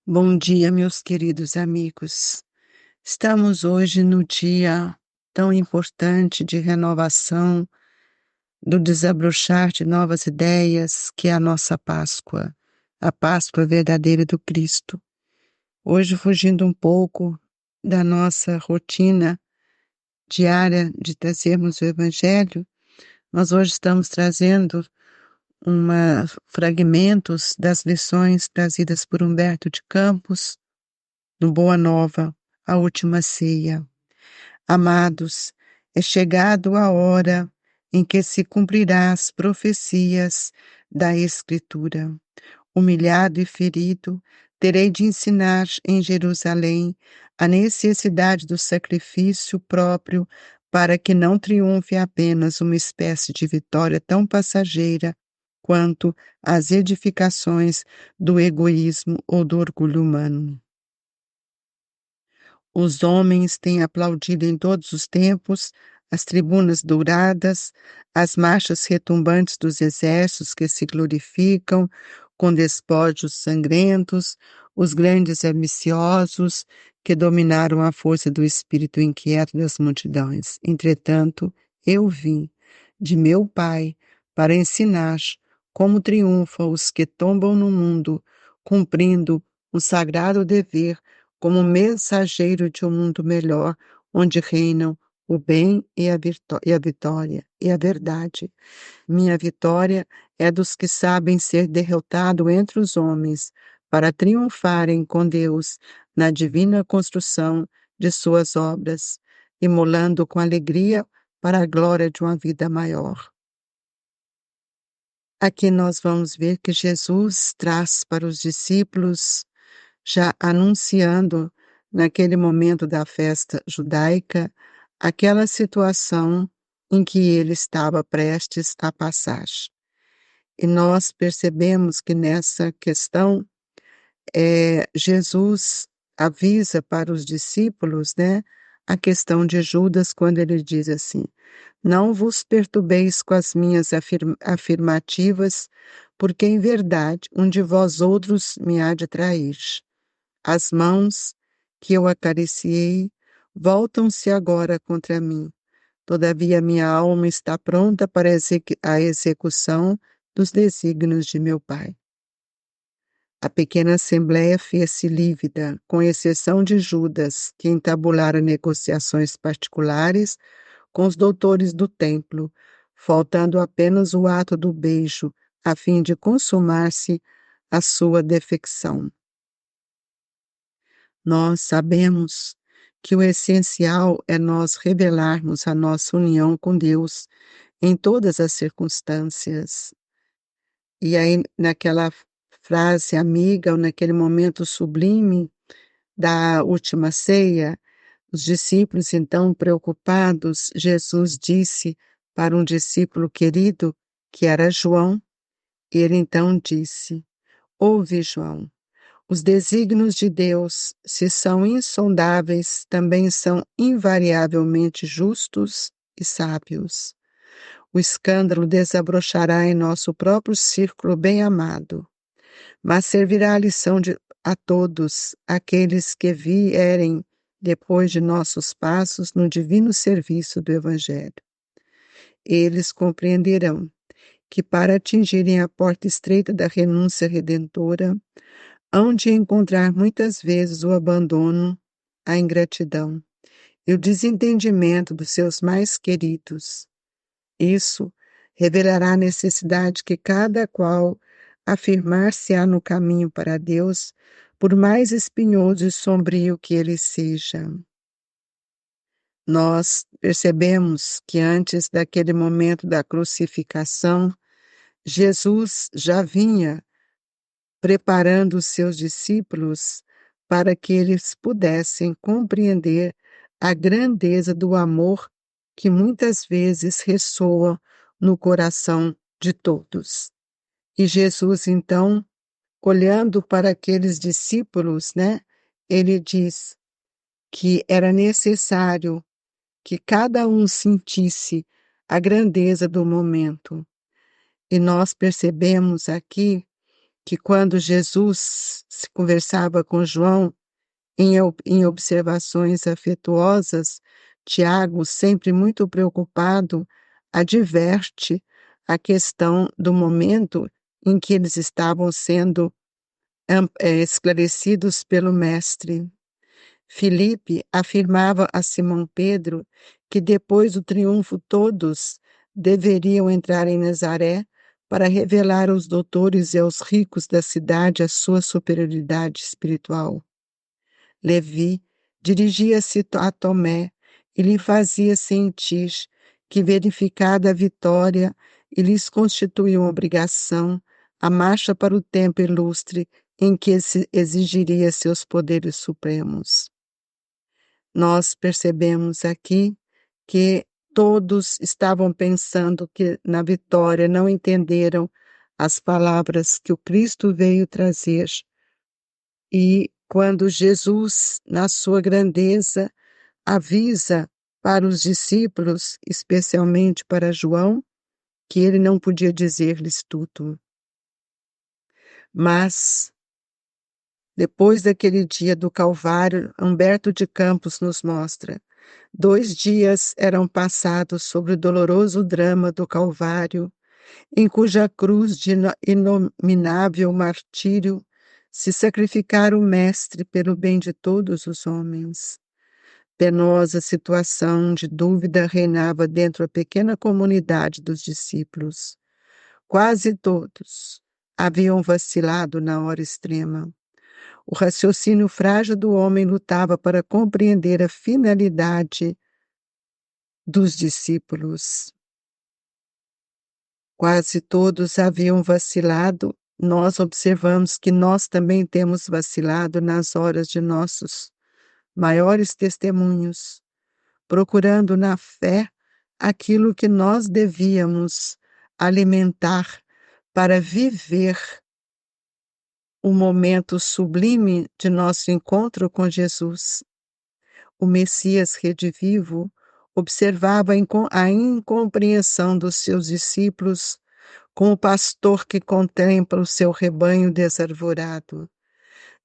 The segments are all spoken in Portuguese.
Bom dia, meus queridos amigos. Estamos hoje no dia tão importante de renovação, do desabrochar de novas ideias, que é a nossa Páscoa, a Páscoa verdadeira do Cristo. Hoje, fugindo um pouco da nossa rotina diária de trazermos o Evangelho, nós hoje estamos trazendo fragmentos das lições trazidas por Humberto de Campos, no Boa Nova, a última ceia. Amados, é chegado a hora em que se cumprirá as profecias da Escritura. Humilhado e ferido, terei de ensinar em Jerusalém a necessidade do sacrifício próprio para que não triunfe apenas uma espécie de vitória tão passageira quanto as edificações do egoísmo ou do orgulho humano. Os homens têm aplaudido em todos os tempos as tribunas douradas, as marchas retumbantes dos exércitos que se glorificam com despojos sangrentos, os grandes ambiciosos que dominaram a força do espírito inquieto das multidões. Entretanto, eu vim de meu Pai para ensinar como triunfam os que tombam no mundo, cumprindo o sagrado dever como mensageiro de um mundo melhor, onde reinam o bem e a vitória e a verdade. Minha vitória é dos que sabem ser derrotados entre os homens, para triunfarem com Deus na divina construção de suas obras, imolando com alegria para a glória de uma vida maior. Aqui nós vamos ver que Jesus traz para os discípulos, já anunciando naquele momento da festa judaica, aquela situação em que ele estava prestes a passar. E nós percebemos que nessa questão, Jesus avisa para os discípulos, né, a questão de Judas, quando ele diz assim: não vos perturbeis com as minhas afirmativas, porque em verdade um de vós outros me há de trair. As mãos que eu acariciei voltam-se agora contra mim. Todavia minha alma está pronta para a execução dos desígnios de meu Pai. A pequena assembleia fez-se lívida, com exceção de Judas, que entabulara negociações particulares com os doutores do templo, faltando apenas o ato do beijo, a fim de consumar-se a sua defecção. Nós sabemos que o essencial é nós revelarmos a nossa união com Deus em todas as circunstâncias. E aí, naquela frase amiga, ou naquele momento sublime da última ceia, os discípulos, então, preocupados, Jesus disse para um discípulo querido, que era João, e ele então disse: ouve, João, os desígnios de Deus, se são insondáveis, também são invariavelmente justos e sábios. O escândalo desabrochará em nosso próprio círculo bem-amado, mas servirá a lição a todos aqueles que vierem depois de nossos passos no divino serviço do Evangelho. Eles compreenderão que para atingirem a porta estreita da renúncia redentora, hão de encontrar muitas vezes o abandono, a ingratidão e o desentendimento dos seus mais queridos. Isso revelará a necessidade que cada qual afirmar-se-á no caminho para Deus, por mais espinhoso e sombrio que ele seja. Nós percebemos que antes daquele momento da crucificação, Jesus já vinha preparando os seus discípulos para que eles pudessem compreender a grandeza do amor que muitas vezes ressoa no coração de todos. E Jesus, então, olhando para aqueles discípulos, né, ele diz que era necessário que cada um sentisse a grandeza do momento. E nós percebemos aqui que quando Jesus se conversava com João em observações afetuosas, Tiago, sempre muito preocupado, adverte a questão do momento em que eles estavam sendo esclarecidos pelo Mestre. Filipe afirmava a Simão Pedro que depois do triunfo todos deveriam entrar em Nazaré para revelar aos doutores e aos ricos da cidade a sua superioridade espiritual. Levi dirigia-se a Tomé e lhe fazia sentir que, verificada a vitória, e lhes constituía uma obrigação a marcha para o templo ilustre em que se exigiria seus poderes supremos. Nós percebemos aqui que todos estavam pensando que na vitória não entenderam as palavras que o Cristo veio trazer. E quando Jesus, na sua grandeza, avisa para os discípulos, especialmente para João, que ele não podia dizer-lhes tudo. Mas, depois daquele dia do Calvário, Humberto de Campos nos mostra: 2 dias eram passados sobre o doloroso drama do Calvário, em cuja cruz de inominável martírio se sacrificara o Mestre pelo bem de todos os homens. Penosa situação de dúvida reinava dentro da pequena comunidade dos discípulos. Quase todos haviam vacilado na hora extrema. O raciocínio frágil do homem lutava para compreender a finalidade dos discípulos. Quase todos haviam vacilado. Nós observamos que nós também temos vacilado nas horas de nossos maiores testemunhos, procurando na fé aquilo que nós devíamos alimentar para viver o momento sublime de nosso encontro com Jesus. O Messias redivivo observava a incompreensão dos seus discípulos como o pastor que contempla o seu rebanho desarvorado.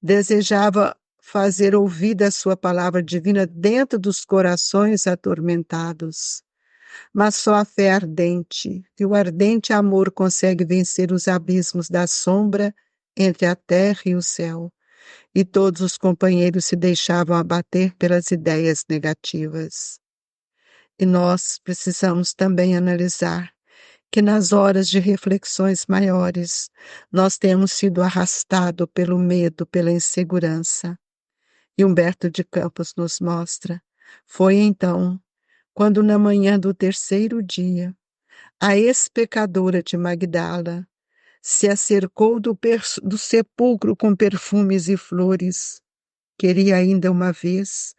Desejava fazer ouvida a sua palavra divina dentro dos corações atormentados. Mas só a fé ardente e o ardente amor consegue vencer os abismos da sombra entre a terra e o céu. E todos os companheiros se deixavam abater pelas ideias negativas. E nós precisamos também analisar que nas horas de reflexões maiores, nós temos sido arrastados pelo medo, pela insegurança. E Humberto de Campos nos mostra: foi então, quando na manhã do 3º dia, a ex-pecadora de Magdala se acercou do sepulcro com perfumes e flores. Queria ainda uma vez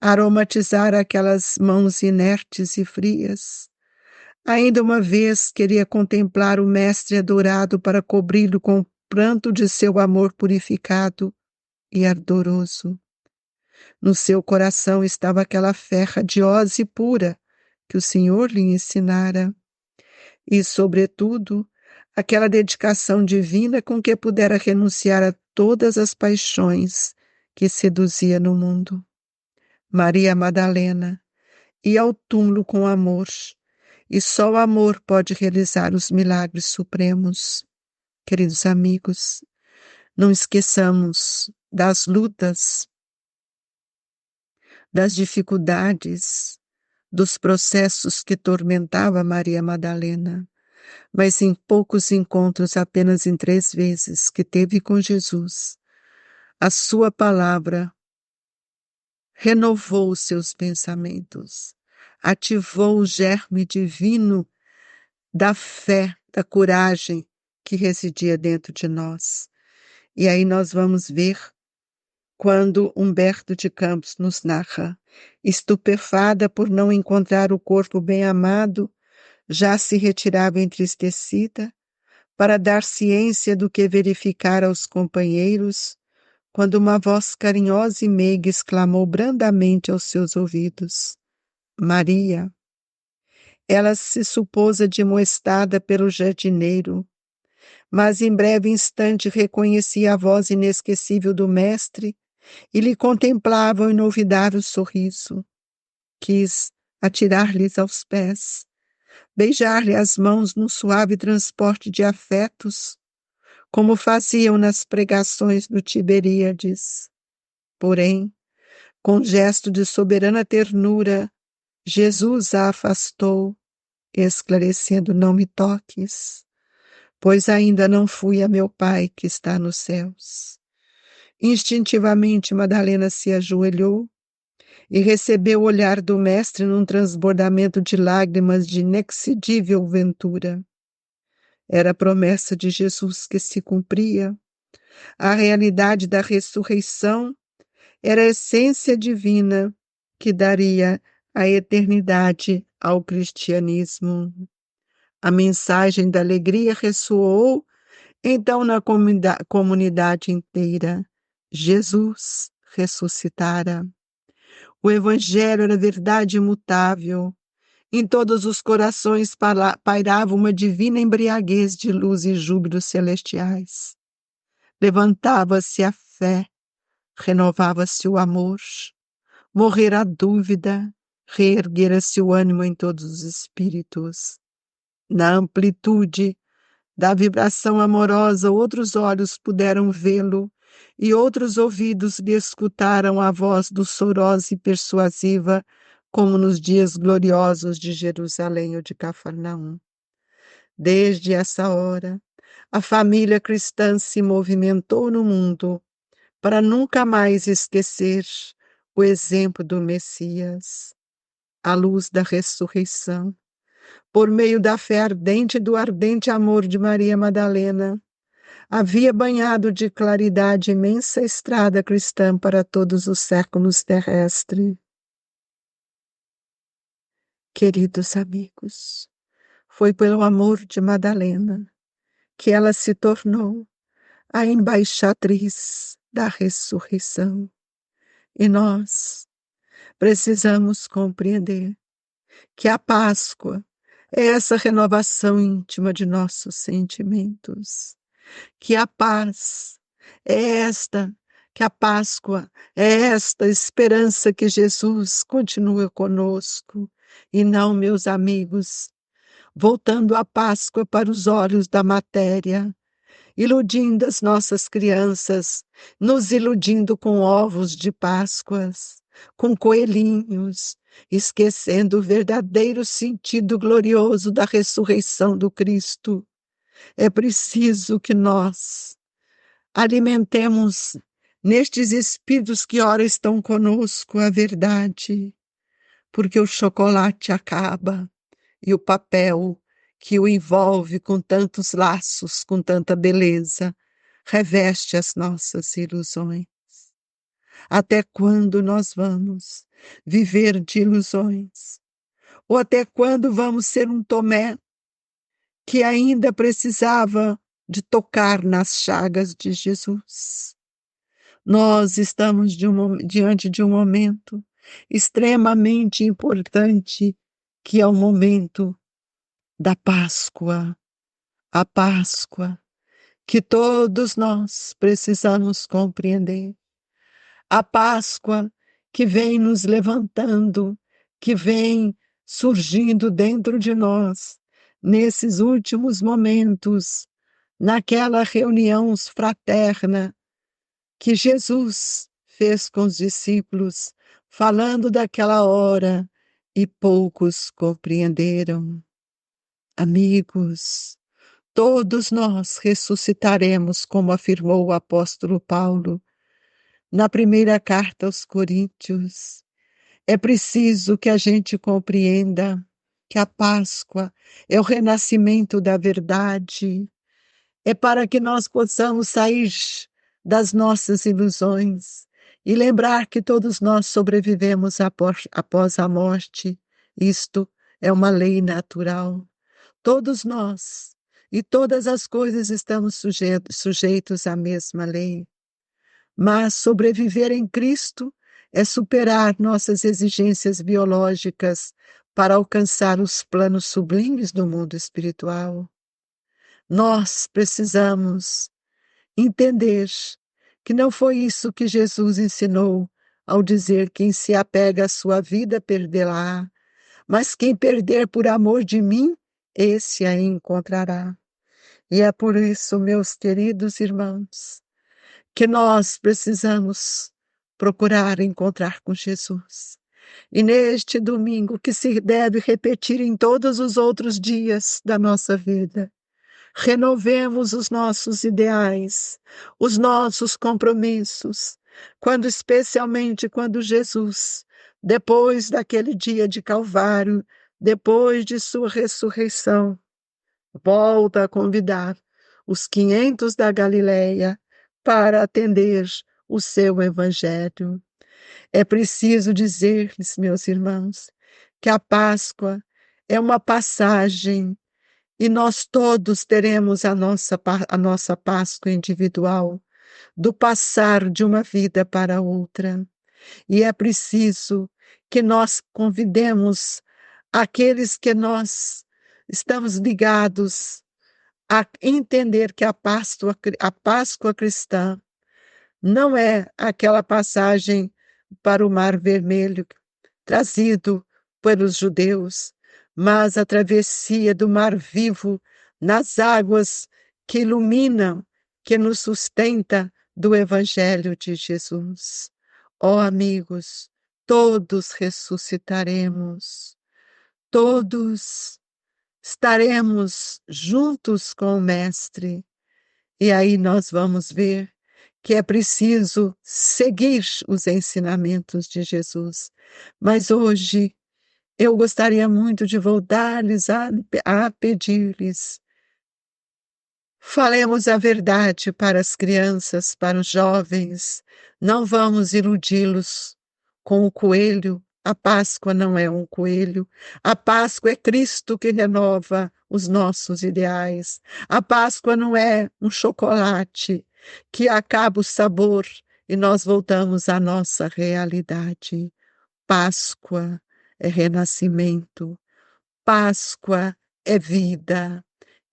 aromatizar aquelas mãos inertes e frias. Ainda uma vez queria contemplar o Mestre adorado para cobri-lo com o pranto de seu amor purificado e ardoroso. No seu coração estava aquela fé radiosa e pura que o Senhor lhe ensinara. E, sobretudo, aquela dedicação divina com que pudera renunciar a todas as paixões que seduzia no mundo. Maria Madalena ia ao túmulo com amor, e só o amor pode realizar os milagres supremos. Queridos amigos, não esqueçamos das lutas, das dificuldades, dos processos que tormentava Maria Madalena, mas em poucos encontros, apenas em 3 vezes que teve com Jesus, a sua palavra renovou os seus pensamentos, ativou o germe divino da fé, da coragem que residia dentro de nós. E aí nós vamos ver quando Humberto de Campos nos narra: estupefada por não encontrar o corpo bem-amado, já se retirava entristecida para dar ciência do que verificara aos companheiros, quando uma voz carinhosa e meiga exclamou brandamente aos seus ouvidos: Maria. Ela se supôs admoestada pelo jardineiro, mas em breve instante reconheci a voz inesquecível do mestre e lhe contemplava o inolvidável sorriso. Quis atirar-lhes aos pés, beijar-lhe as mãos num suave transporte de afetos, como faziam nas pregações do Tiberíades. Porém, com gesto de soberana ternura, Jesus a afastou, esclarecendo: não me toques, pois ainda não fui a meu Pai que está nos céus. Instintivamente, Madalena se ajoelhou e recebeu o olhar do mestre num transbordamento de lágrimas de inexcedível ventura. Era a promessa de Jesus que se cumpria. A realidade da ressurreição era a essência divina que daria a eternidade ao cristianismo. A mensagem da alegria ressoou então na comunidade inteira. Jesus ressuscitara. O evangelho era verdade imutável. Em todos os corações pairava uma divina embriaguez de luz e júbilos celestiais. Levantava-se a fé, renovava-se o amor, morrera a dúvida, reerguera-se o ânimo em todos os espíritos. Na amplitude da vibração amorosa, outros olhos puderam vê-lo e outros ouvidos lhe escutaram a voz doçorosa e persuasiva, como nos dias gloriosos de Jerusalém ou de Cafarnaum. Desde essa hora, a família cristã se movimentou no mundo para nunca mais esquecer o exemplo do Messias, a luz da ressurreição. Por meio da fé ardente e do ardente amor de Maria Madalena, havia banhado de claridade imensa estrada cristã para todos os séculos terrestres. Queridos amigos, foi pelo amor de Madalena que ela se tornou a embaixatriz da ressurreição. E nós precisamos compreender que a Páscoa é essa renovação íntima de nossos sentimentos, que a paz é esta, que a Páscoa é esta esperança que Jesus continua conosco. E não, meus amigos, voltando a Páscoa para os olhos da matéria, iludindo as nossas crianças, nos iludindo com ovos de Páscoas, com coelhinhos, esquecendo o verdadeiro sentido glorioso da ressurreição do Cristo. É preciso que nós alimentemos nestes espíritos que ora estão conosco a verdade, porque o chocolate acaba e o papel que o envolve com tantos laços, com tanta beleza, reveste as nossas ilusões. Até quando nós vamos viver de ilusões? Ou até quando vamos ser um Tomé que ainda precisava de tocar nas chagas de Jesus? Nós estamos diante de um momento extremamente importante, que é o momento da Páscoa. A Páscoa que todos nós precisamos compreender. A Páscoa que vem nos levantando, que vem surgindo dentro de nós, nesses últimos momentos, naquela reunião fraterna que Jesus fez com os discípulos, falando daquela hora, e poucos compreenderam. Amigos, todos nós ressuscitaremos, como afirmou o apóstolo Paulo na primeira carta aos Coríntios. É preciso que a gente compreenda que a Páscoa é o renascimento da verdade, é para que nós possamos sair das nossas ilusões e lembrar que todos nós sobrevivemos após a morte. Isto é uma lei natural. Todos nós e todas as coisas estamos sujeitos à mesma lei. Mas sobreviver em Cristo é superar nossas exigências biológicas para alcançar os planos sublimes do mundo espiritual. Nós precisamos entender que não foi isso que Jesus ensinou ao dizer: quem se apega à sua vida perdê-la, mas quem perder por amor de mim, esse a encontrará. E é por isso, meus queridos irmãos, que nós precisamos procurar encontrar com Jesus. E neste domingo, que se deve repetir em todos os outros dias da nossa vida, renovemos os nossos ideais, os nossos compromissos, especialmente quando Jesus, depois daquele dia de Calvário, depois de sua ressurreição, volta a convidar os 500 da Galileia para atender o seu evangelho. É preciso dizer-lhes, meus irmãos, que a Páscoa é uma passagem e nós todos teremos a nossa Páscoa individual, do passar de uma vida para outra. E é preciso que nós convidemos aqueles que nós estamos ligados a entender que a Páscoa cristã não é aquela passagem para o Mar Vermelho trazido pelos judeus, mas a travessia do Mar Vivo nas águas que iluminam, que nos sustenta do Evangelho de Jesus. Ó amigos, todos ressuscitaremos, todos estaremos juntos com o Mestre. E aí nós vamos ver que é preciso seguir os ensinamentos de Jesus. Mas hoje eu gostaria muito de voltar-lhes a pedir-lhes: falemos a verdade para as crianças, para os jovens, não vamos iludi-los com o coelho. A Páscoa não é um coelho, a Páscoa é Cristo que renova os nossos ideais. A Páscoa não é um chocolate que acaba o sabor e nós voltamos à nossa realidade. Páscoa é renascimento, Páscoa é vida.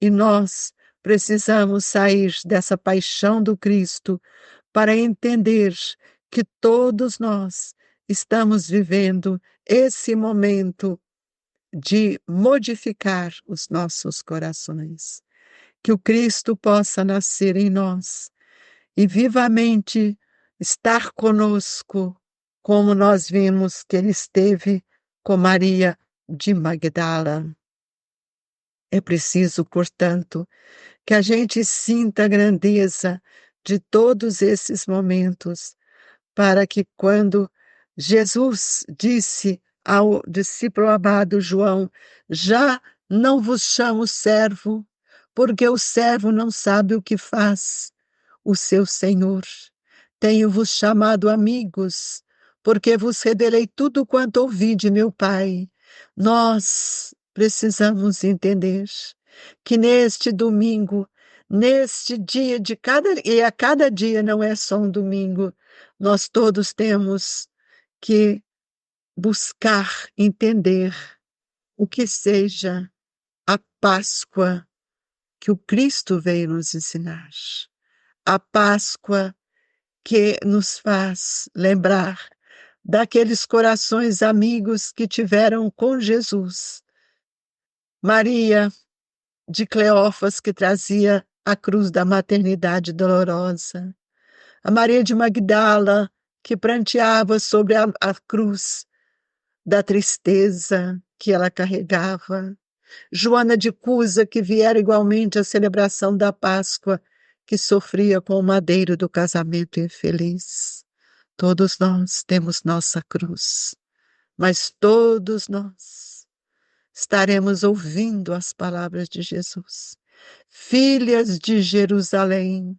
E nós precisamos sair dessa paixão do Cristo para entender que todos nós estamos vivendo esse momento de modificar os nossos corações. Que o Cristo possa nascer em nós e vivamente estar conosco, como nós vimos que ele esteve com Maria de Magdala. É preciso, portanto, que a gente sinta a grandeza de todos esses momentos, para que quando Jesus disse ao discípulo amado João: já não vos chamo servo, porque o servo não sabe o que faz o seu Senhor. Tenho-vos chamado amigos, porque vos revelei tudo quanto ouvi de meu Pai. Nós precisamos entender que neste domingo, neste dia e a cada dia não é só um domingo, nós todos temos que buscar entender o que seja a Páscoa que o Cristo veio nos ensinar. A Páscoa que nos faz lembrar daqueles corações amigos que tiveram com Jesus. Maria de Cleófas, que trazia a cruz da maternidade dolorosa. A Maria de Magdala, que pranteava sobre a cruz da tristeza que ela carregava. Joana de Cusa, que viera igualmente à celebração da Páscoa, que sofria com o madeiro do casamento infeliz. Todos nós temos nossa cruz, mas todos nós estaremos ouvindo as palavras de Jesus. Filhas de Jerusalém,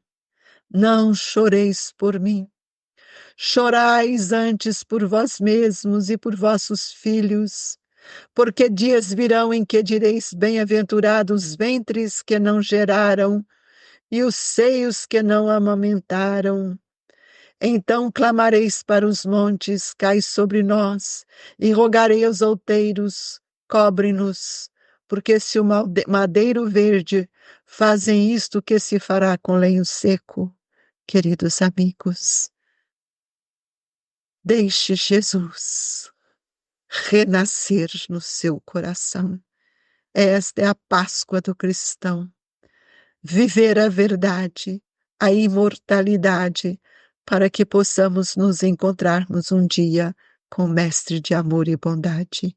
não choreis por mim, chorais antes por vós mesmos e por vossos filhos, porque dias virão em que direis: bem-aventurados os ventres que não geraram e os seios que não amamentaram. Então clamareis para os montes: cai sobre nós, e rogarei aos outeiros: cobre-nos, porque se o madeiro verde fazem isto que se fará com lenho seco, queridos amigos. Deixe Jesus renascer no seu coração. Esta é a Páscoa do cristão. Viver a verdade, a imortalidade, para que possamos nos encontrarmos um dia com o Mestre de amor e bondade.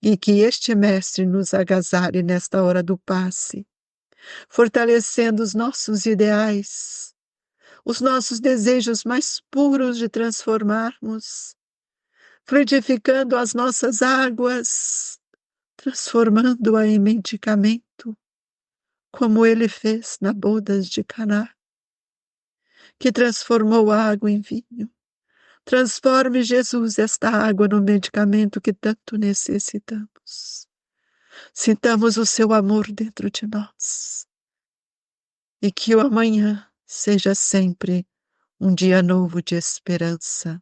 E que este Mestre nos agasalhe nesta hora do passe, fortalecendo os nossos ideais, os nossos desejos mais puros de transformarmos, fluidificando as nossas águas, transformando-a em medicamento, como ele fez na bodas de Caná, que transformou a água em vinho. Transforme, Jesus, esta água no medicamento que tanto necessitamos. Sintamos o seu amor dentro de nós. E que o amanhã seja sempre um dia novo de esperança,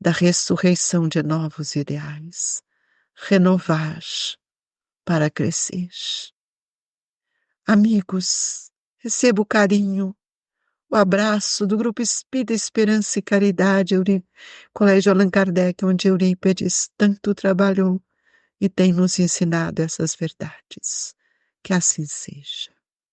da ressurreição de novos ideais. Renovar para crescer. Amigos, receba o carinho, o abraço do Grupo Espírita Esperança e Caridade, Colégio Allan Kardec, onde Eurípides tanto trabalhou e tem nos ensinado essas verdades. Que assim seja.